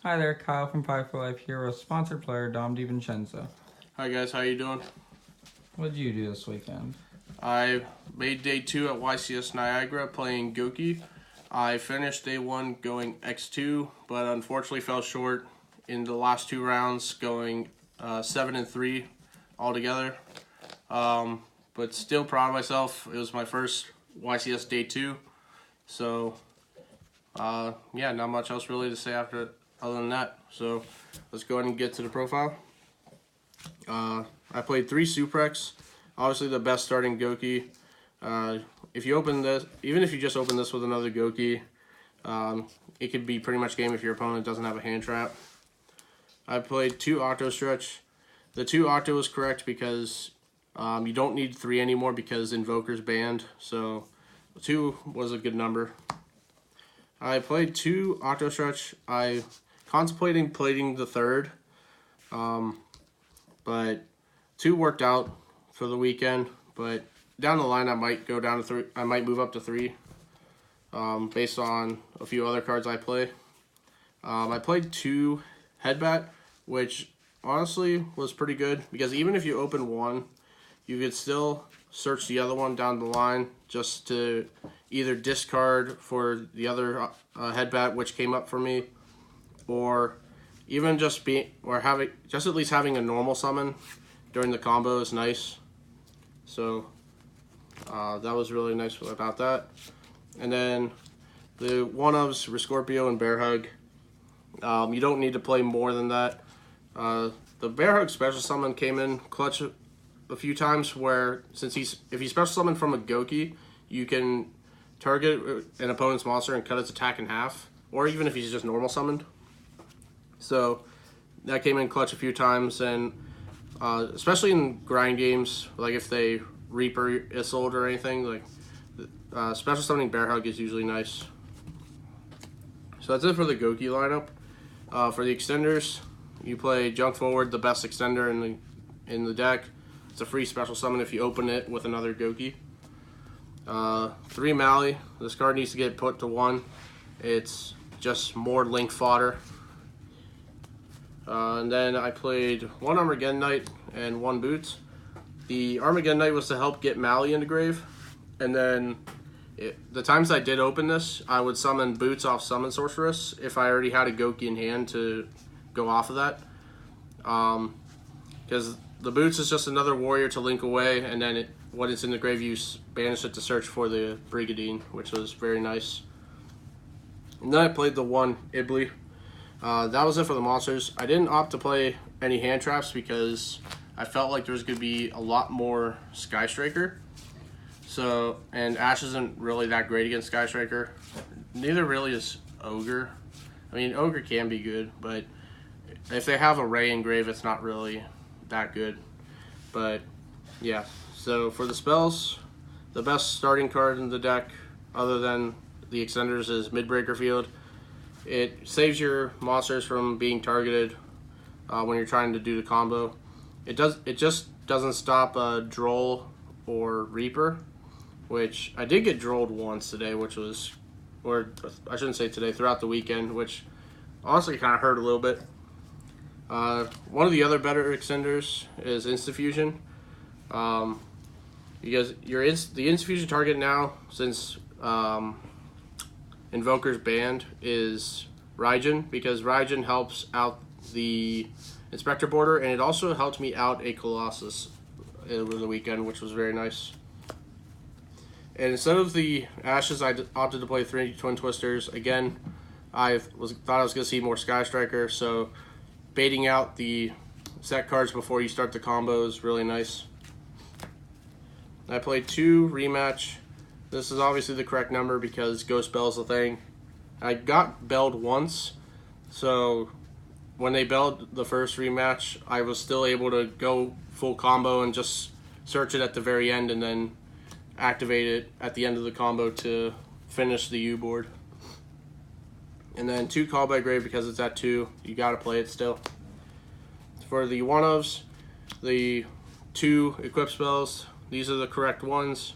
Hi there, Kyle from Five for Life here with sponsored player Dom Divencenzo. Hi guys, how you doing? What did you do this weekend? I made day 2 at YCS Niagara playing Gouki. I finished day 1 going X2, but unfortunately fell short in the last 2 rounds, going 7-3 altogether. But still proud of myself. It was my first YCS day 2, so yeah, not much else really to say other than that. So let's go ahead and get to the profile. I played 3 Suprex. Obviously the best starting Gouki. If you open this, even if you just open this with another Gouki, it could be pretty much game if your opponent doesn't have a hand trap. I played 2 Octo Stretch. The 2 Octo is correct because you don't need 3 anymore because Invoker's banned, so 2 was a good number. I played 2 Octo Stretch. I contemplating playing the 3rd, but 2 worked out for the weekend. But down the line, I might go down to 3. I might move up to 3, based on a few other cards I play. I played 2 Headbat, which honestly was pretty good because even if you open 1, you could still search the other one down the line just to either discard for the other Headbat which came up for me, or even just at least having a normal summon during the combo is nice. So that was really nice about that. And then the one-ofs Rescorpio and Bear Hug. You don't need to play more than that. The Bear Hug special summon came in clutch a few times where if he special summoned from a Gouki, you can target an opponent's monster and cut its attack in half, or even if he's just normal summoned. So that came in clutch a few times, and especially in grind games, like if they Reaper Isolde or anything, like special summoning Bear Hug is usually nice. So that's it for the Gouki lineup. For the extenders, you play Junk Forward, the best extender in the deck. It's a free special summon if you open it with another Gouki. 3 Mally. This card needs to get put to 1. It's just more Link fodder. And then I played 1 Armageddon Knight and 1 Boots. The Armageddon Knight was to help get Mally into grave, and then the times I did open this, I would summon Boots off Summon Sorceress if I already had a Gouki in hand to go off of that. Because the Boots is just another warrior to link away, and then when it's in the grave, you banish it to search for the Brigadine, which was very nice. And then I played the 1 Ibly. That was it for the monsters. I didn't opt to play any hand traps because I felt like there was going to be a lot more Sky Striker. So, and Ash isn't really that great against Sky Striker. Neither really is Ogre. I mean, Ogre can be good, but if they have a Ray in grave, it's not really that good. But, yeah. So, for the spells, the best starting card in the deck, other than the extenders, is Midbreaker Field. It saves your monsters from being targeted when you're trying to do the combo. It just doesn't stop Droll or Reaper, which I did get drolled once today, or I shouldn't say today, throughout the weekend, which honestly kind of hurt a little bit. One of the other better extenders is Insta-Fusion, because the Insta-Fusion target now, since Invoker's banned, is Raijin, because Raijin helps out the Inspector border, and it also helped me out a Colossus over the weekend, which was very nice. And instead of the Ashes, I opted to play 3 Twin Twisters. Again, thought I was going to see more Sky Striker, so baiting out the set cards before you start the combo is really nice. I played 2 Rematch. This is obviously the correct number because Ghost Bell's the thing. I got belled once, so when they belled the first rematch, I was still able to go full combo and just search it at the very end and then activate it at the end of the combo to finish the U board. And then 2 Call by Grave because it's at 2. You gotta play it still. For the one-ofs, the 2 equip spells, these are the correct ones.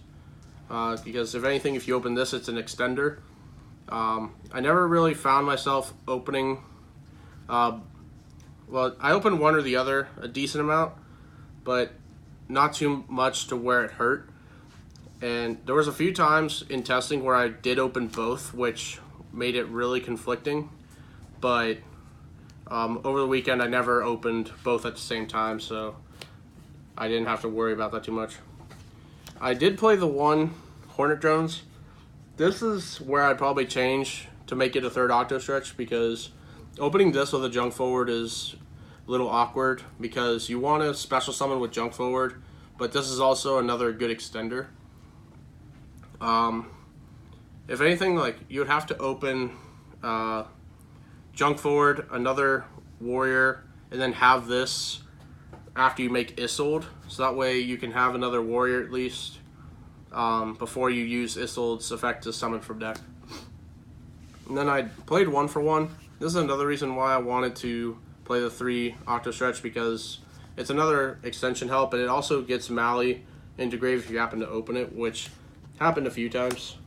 Because if anything, if you open this, it's an extender. I never really found myself opening Well, I opened one or the other a decent amount, but not too much to where it hurt. And there was a few times in testing where I did open both, which made it really conflicting. But over the weekend, I never opened both at the same time, so I didn't have to worry about that too much. I did play the one Hornet drones. This is where I'd probably change to make it a third octo stretch, because opening this with a junk forward is a little awkward, because you want to special summon with junk forward, but this is also another good extender. If anything, like, you would have to open junk forward, another warrior, and then have this after you make Isolde, so that way you can have another warrior at least before you use Isolde's effect to summon from deck. And then I played one for one. This is another reason why I wanted to play the 3 octo stretch, because it's another extension help, and it also gets Mally into grave if you happen to open it, which happened a few times.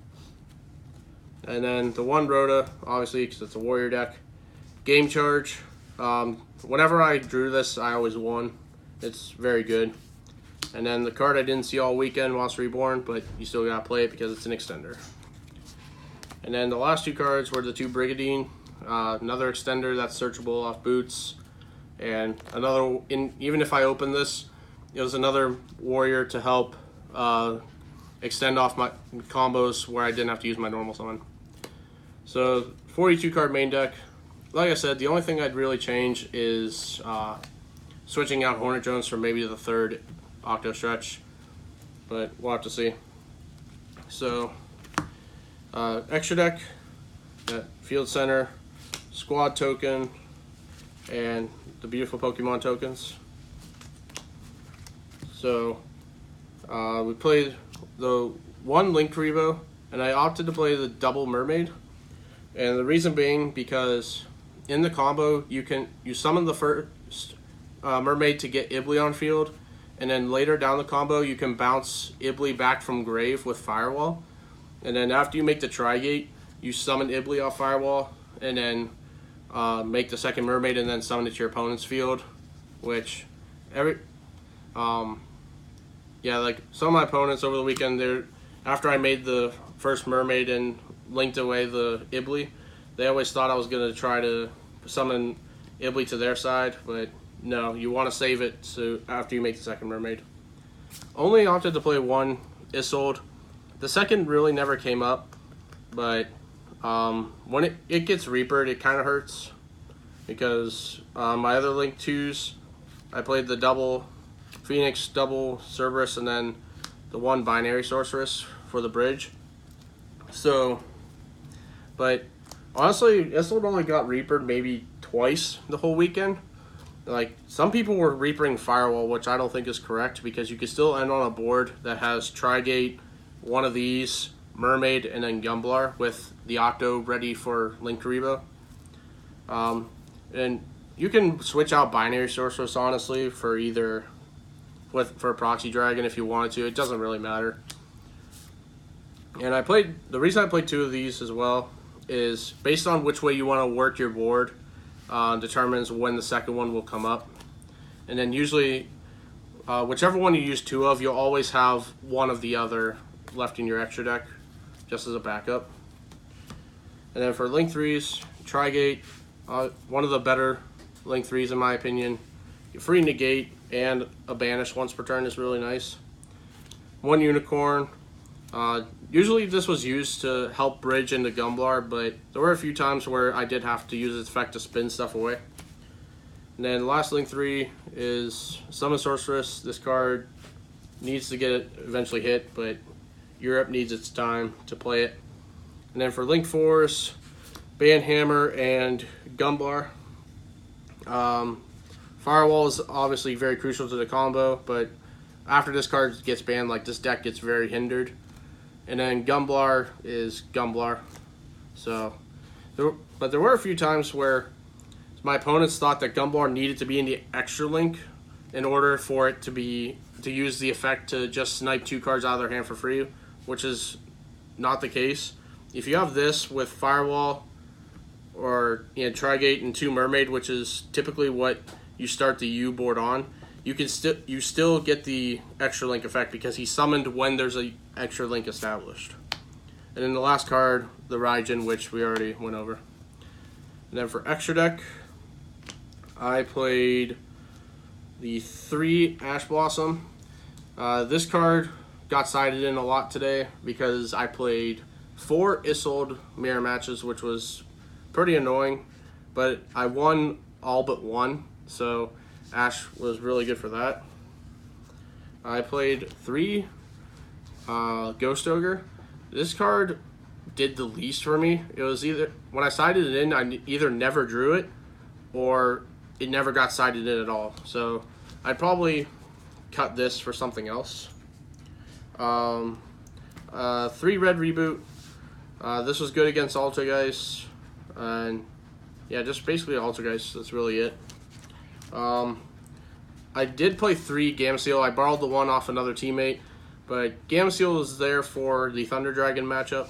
And then the one Rhoda, obviously, because it's a warrior deck. Game Charge. Whenever I drew this, I always won. It's very good. And then the card I didn't see all weekend, Monster Reborn, but you still gotta play it because it's an extender. And then the last 2 cards were the 2 Brigadine. Another extender that's searchable off boots. And another, even if I open this, it was another warrior to help extend off my combos where I didn't have to use my normal summon. So 42 card main deck. Like I said, the only thing I'd really change is switching out Hornet Drones for maybe the 3rd octo stretch, but we'll have to see. So extra deck, field center, squad token, and the beautiful Pokemon tokens. So we played the one Link Revo, and I opted to play the double Mermaid. And the reason being because in the combo you summon the first Mermaid to get Ibly on field, and then later down the combo you can bounce Ibly back from grave with Firewall. And then after you make the Trigate, you summon Ibly off Firewall, and then make the second Mermaid and then summon it to your opponent's field, which yeah, like some of my opponents over the weekend, after I made the first Mermaid and linked away the Ibly, they always thought I was going to try to summon Ibly to their side, but no, you want to save it so after you make the second Mermaid. Only opted to play one Isolde. The second really never came up, but when it gets Reapered, it kind of hurts, because my other Link 2s, I played the double Phoenix, double Cerberus, and then the one binary Sorceress for the bridge. So, but honestly, Isolde only got Reapered maybe twice the whole weekend. Like, some people were Reapering Firewall, which I don't think is correct, because you can still end on a board that has Trigate, one of these, Mermaid, and then Gumblar with the Octo ready for Link Revo. And you can switch out binary Sorceress, honestly, for either for Proxy Dragon if you wanted to. It doesn't really matter. And the reason I played 2 of these as well is based on which way you want to work your board, determines when the second one will come up. And then usually, whichever one you use 2 of, you'll always have one of the other left in your extra deck, just as a backup. And then for Link 3s, Trigate, one of the better Link 3s in my opinion. Free Negate and a Banish once per turn is really nice. One Unicorn. Usually this was used to help bridge into Gumblar, but there were a few times where I did have to use its effect to spin stuff away. And then the last Link 3 is Summon Sorceress. This card needs to get it eventually hit, but Europe needs its time to play it. And then for Link 4s, Banhammer and Gumblar. Firewall is obviously very crucial to the combo, but after this card gets banned, like, this deck gets very hindered. And then Gumblar is Gumblar. So, but there were a few times where my opponents thought that Gumblar needed to be in the extra link in order for it to use the effect to just snipe 2 cards out of their hand for free, which is not the case. If you have this with Firewall or Trigate and 2 Mermaid, which is typically what you start the U board on, you still get the extra link effect because he summoned when there's a extra link established. And then the last card, the Raijin, which we already went over. And then for extra deck, I played the 3 Ash Blossom. This card got sided in a lot today because I played 4 Isolde mirror matches, which was pretty annoying, but I won all but 1, so Ash was really good for that. I played 3 Ghost Ogre. This card did the least for me. It was either, when I sided it in, I either never drew it or it never got sided in at all. So I'd probably cut this for something else. 3 red reboot. This was good against Altergeist. And yeah, just basically Altergeist. That's really it. I did play 3 Gamseel. I borrowed the one off another teammate. But Gamseel is there for the Thunder Dragon matchup.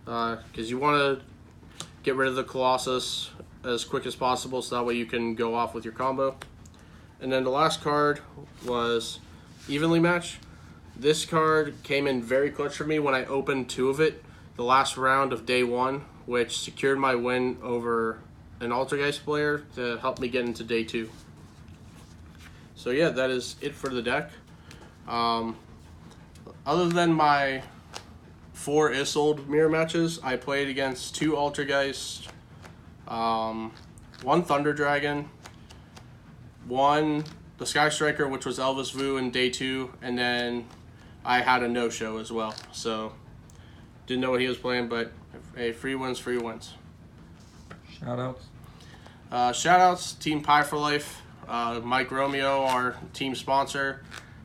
Because you want to get rid of the Colossus as quick as possible so that way you can go off with your combo. And then the last card was Evenly Match. This card came in very clutch for me when I opened 2 of it the last round of day 1, which secured my win over an Altergeist player to help me get into day 2. So yeah, that is it for the deck. Other than my 4 Isolde mirror matches, I played against 2 Altergeist, 1 Thunder Dragon, 1 the Sky Striker, which was Elvis Vu in day 2, and then I had a no-show as well. So didn't know what he was playing, but hey, free wins, free wins. Shoutouts. Shoutouts, Team Pie for Life, Mike Romeo, our team sponsor.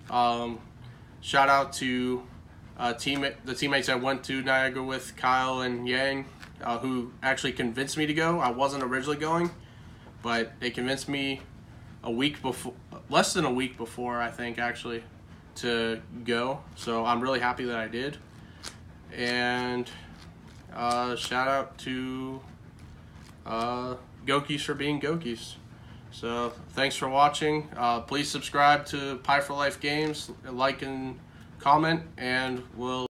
Shout out to the teammates I went to Niagara with, Kyle and Yang, who actually convinced me to go. I wasn't originally going, but they convinced me less than a week before, I think, actually, to go. So I'm really happy that I did. And shout out to Goukis for being Goukis. So thanks for watching. Please subscribe to Pie for Life Games, like and comment, and we'll